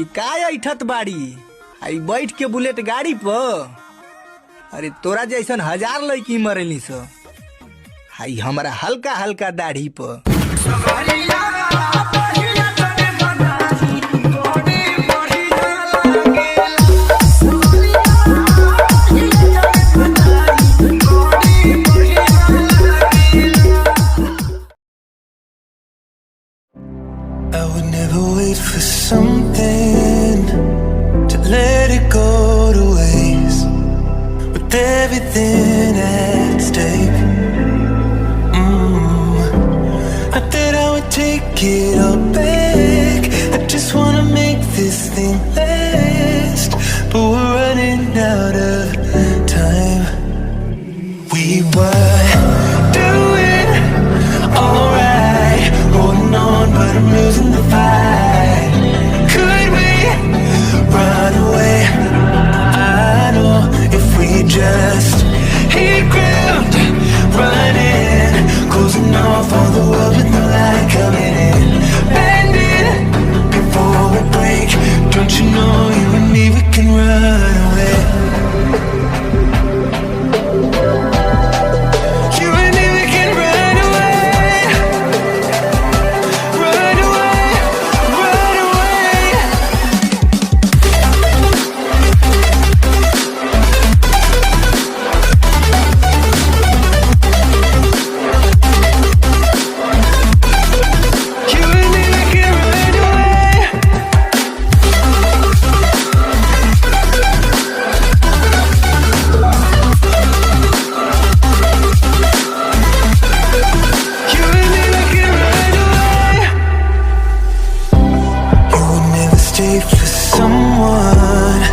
ई काय ऐठत बाड़ी आई बैठ के बुलेट गाड़ी पर। अरे तोरा जैसन हजार लड़की मरेली स हाई हमारा हल्का हल्का दाढ़ी पर। I would never wait for something to let it go to waste. With everything at stake, not that I would take it all back. I just wanna make this thing last, but we're running out of time. We were doing alright, holding on, but I'm losing the fight. Could we run away? I know if we just hit ground, running, closing off all the world with no light coming in, bending before we break. Don't you know you and me, we can run away. You and me, we can run away. Run away, run away. You and me, we can run away. You and me, we can run away. You would never stay for someone